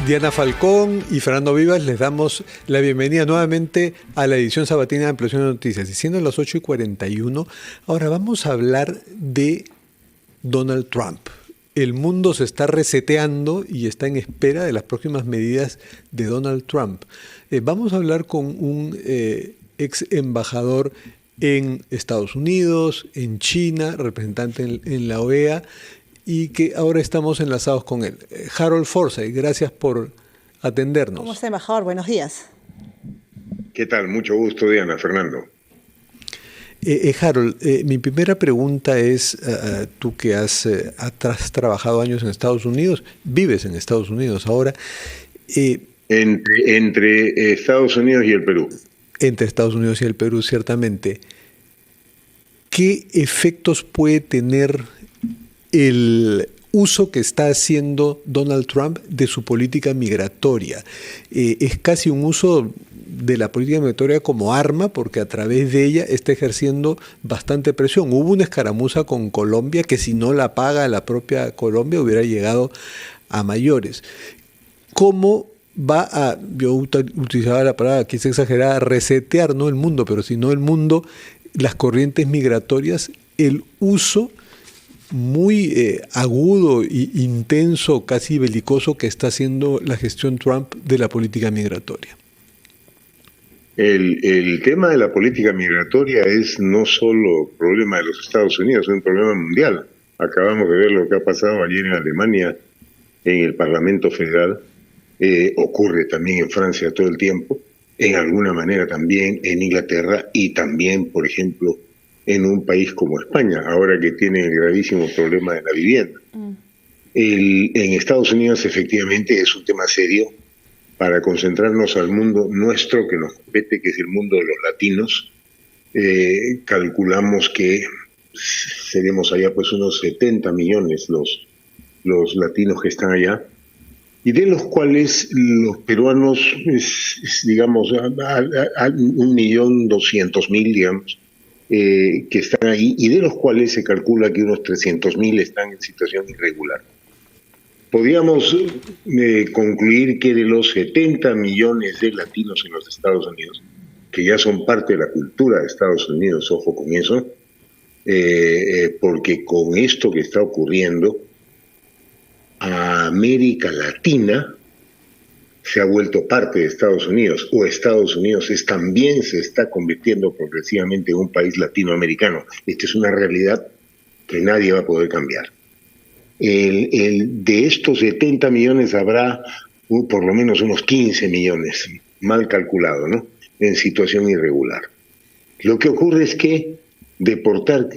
Diana Falcón y Fernando Vivas, les damos la bienvenida nuevamente a la edición sabatina de Ampliación de Noticias. Y siendo las 8:41, ahora vamos a hablar de Donald Trump. El mundo se está reseteando y está en espera de las próximas medidas de Donald Trump. Vamos a hablar con un ex embajador en Estados Unidos, en China, representante en la OEA, y que ahora estamos enlazados con él. Harold Forsyth, gracias por atendernos. ¿Cómo está, embajador? Buenos días. ¿Qué tal? Mucho gusto, Diana. Fernando. Harold, mi primera pregunta es, tú que has trabajado años en Estados Unidos, vives en Estados Unidos ahora. Entre Estados Unidos y el Perú. Entre Estados Unidos y el Perú, ciertamente. ¿Qué efectos puede tener el uso que está haciendo Donald Trump de su política migratoria? Es casi un uso de la política migratoria como arma, porque a través de ella está ejerciendo bastante presión. Hubo una escaramuza con Colombia que, si no la paga la propia Colombia, hubiera llegado a mayores. ¿Cómo va a, yo utilizaba la palabra, quizá exagerada, resetear, no el mundo, pero sino el mundo, las corrientes migratorias, el uso muy agudo e intenso, casi belicoso, que está haciendo la gestión Trump de la política migratoria? El tema de la política migratoria es no solo problema de los Estados Unidos, es un problema mundial. Acabamos de ver lo que ha pasado ayer en Alemania, en el Parlamento Federal. Ocurre también en Francia todo el tiempo, en alguna manera también en Inglaterra y también, por ejemplo, en un país como España, ahora que tiene el gravísimo problema de la vivienda. En Estados Unidos efectivamente es un tema serio para concentrarnos al mundo nuestro que nos compete, que es el mundo de los latinos. Calculamos que seremos allá pues unos 70 millones los latinos que están allá, y de los cuales los peruanos, digamos, a 1.200.000, digamos, que están ahí, y de los cuales se calcula que unos 300.000 están en situación irregular. Podríamos concluir que de los 70 millones de latinos en los Estados Unidos, que ya son parte de la cultura de Estados Unidos, ojo con eso, porque con esto que está ocurriendo, a América Latina se ha vuelto parte de Estados Unidos, o Estados Unidos también se está convirtiendo progresivamente en un país latinoamericano. Esta es una realidad que nadie va a poder cambiar. De estos 70 millones habrá por lo menos unos 15 millones, mal calculado, ¿no?, en situación irregular. Lo que ocurre es que deportar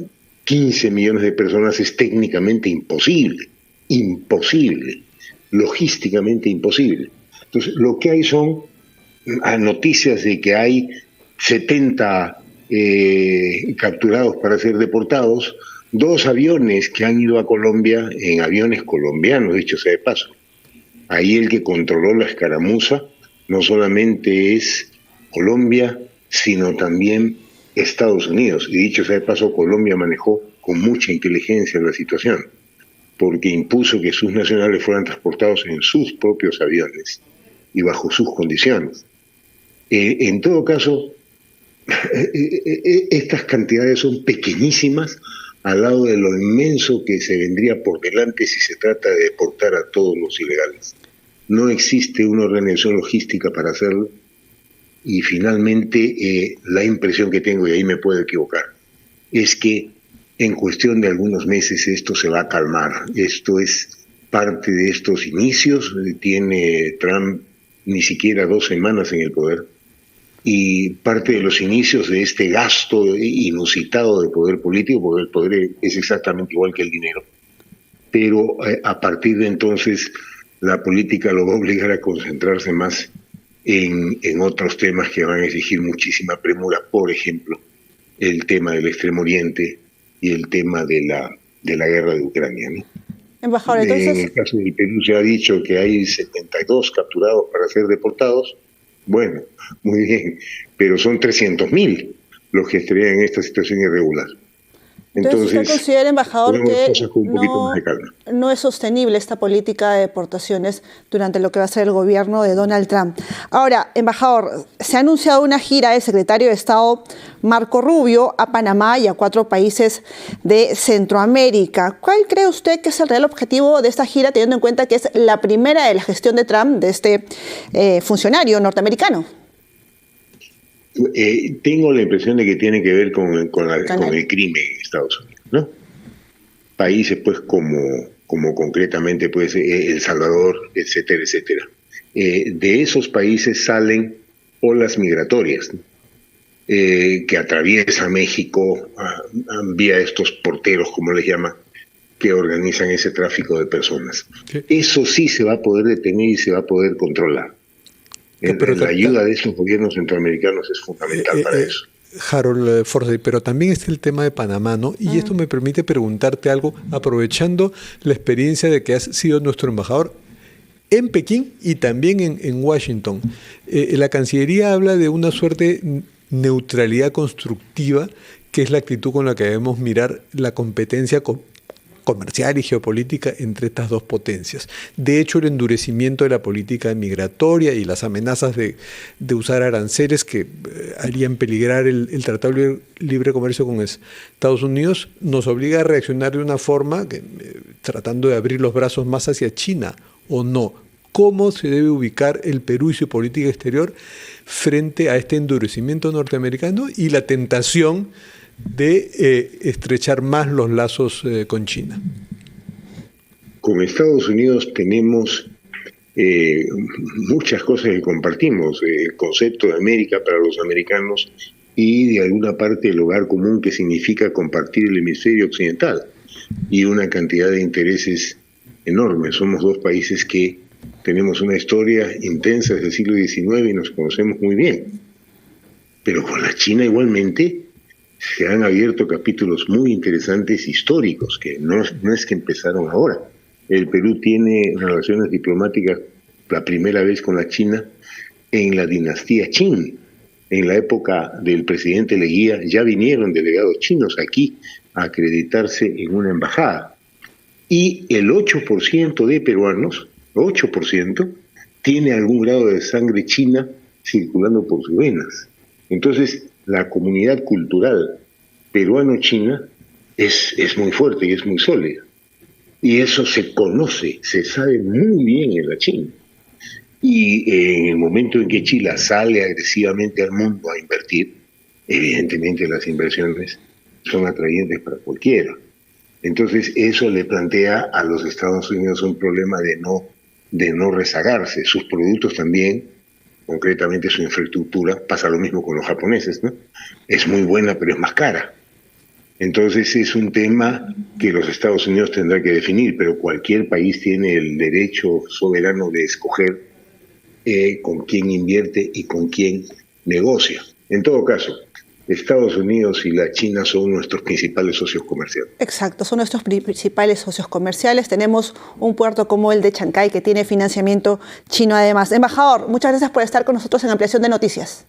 15 millones de personas es técnicamente imposible, logísticamente imposible. Entonces, lo que hay son noticias de que hay 70 capturados para ser deportados, 2 aviones que han ido a Colombia, en aviones colombianos, dicho sea de paso. Ahí el que controló la escaramuza no solamente es Colombia, sino también Estados Unidos. Y dicho sea de paso, Colombia manejó con mucha inteligencia la situación, porque impuso que sus nacionales fueran transportados en sus propios aviones y bajo sus condiciones. En todo caso, estas cantidades son pequeñísimas al lado de lo inmenso que se vendría por delante si se trata de deportar a todos los ilegales. No existe una organización logística para hacerlo, y finalmente la impresión que tengo, y ahí me puedo equivocar, es que en cuestión de algunos meses esto se va a calmar. Esto es parte de estos inicios. Tiene Trump ni siquiera 2 semanas en el poder, y parte de los inicios de este gasto inusitado de poder político, porque el poder es exactamente igual que el dinero. Pero a partir de entonces la política lo va a obligar a concentrarse más en otros temas que van a exigir muchísima premura. Por ejemplo, el tema del Extremo Oriente y el tema de la guerra de Ucrania, ¿no? Embajador, entonces, en el caso del Perú se ha dicho que hay 72 capturados para ser deportados. Bueno, muy bien, pero son 300.000 los que estarían en esta situación irregular. Entonces, ¿usted considera, embajador, que no es sostenible esta política de deportaciones durante lo que va a ser el gobierno de Donald Trump? Ahora, embajador, se ha anunciado una gira del secretario de Estado Marco Rubio a Panamá y a 4 países de Centroamérica. ¿Cuál cree usted que es el real objetivo de esta gira, teniendo en cuenta que es la primera de la gestión de Trump, de este funcionario norteamericano? Tengo la impresión de que tiene que ver con el crimen en Estados Unidos, ¿no? Países pues como concretamente pues El Salvador, etcétera, etcétera. De esos países salen olas migratorias, ¿no? Que atraviesa México vía estos porteros, como les llaman, que organizan ese tráfico de personas. Sí. Eso sí se va a poder detener y se va a poder controlar. La ayuda de esos gobiernos centroamericanos es fundamental para eso. Harold Forsyth, pero también está el tema de Panamá, ¿no? Y esto me permite preguntarte algo, aprovechando la experiencia de que has sido nuestro embajador en Pekín y también en Washington. La Cancillería habla de una suerte de neutralidad constructiva, que es la actitud con la que debemos mirar la competencia comercial y geopolítica entre estas dos potencias. De hecho, el endurecimiento de la política migratoria y las amenazas de usar aranceles que harían peligrar el Tratado de Libre Comercio con Estados Unidos nos obliga a reaccionar de una forma tratando de abrir los brazos más hacia China, ¿o no? ¿Cómo se debe ubicar el Perú y su política exterior frente a este endurecimiento norteamericano y la tentación de estrechar más los lazos con China? Con Estados Unidos tenemos muchas cosas que compartimos, el concepto de América para los americanos y de alguna parte el hogar común, que significa compartir el hemisferio occidental, y una cantidad de intereses enormes. Somos dos países que tenemos una historia intensa desde el siglo XIX y nos conocemos muy bien, pero con la China igualmente se han abierto capítulos muy interesantes históricos, que no es que empezaron ahora. El Perú tiene relaciones diplomáticas la primera vez con la China en la dinastía Qing. En la época del presidente Leguía ya vinieron delegados chinos aquí a acreditarse en una embajada. Y el 8% de peruanos, 8%, tiene algún grado de sangre china circulando por sus venas. Entonces, la comunidad cultural peruano-china es muy fuerte y es muy sólida. Y eso se conoce, se sabe muy bien en la China. Y en el momento en que Chile sale agresivamente al mundo a invertir, evidentemente las inversiones son atrayentes para cualquiera. Entonces eso le plantea a los Estados Unidos un problema de no rezagarse. Sus productos también, concretamente su infraestructura, pasa lo mismo con los japoneses, ¿no? Es muy buena, pero es más cara. Entonces es un tema que los Estados Unidos tendrán que definir, pero cualquier país tiene el derecho soberano de escoger con quién invierte y con quién negocia. En todo caso, Estados Unidos y la China son nuestros principales socios comerciales. Exacto, son nuestros principales socios comerciales. Tenemos un puerto como el de Chancay que tiene financiamiento chino además. Embajador, muchas gracias por estar con nosotros en Ampliación de Noticias.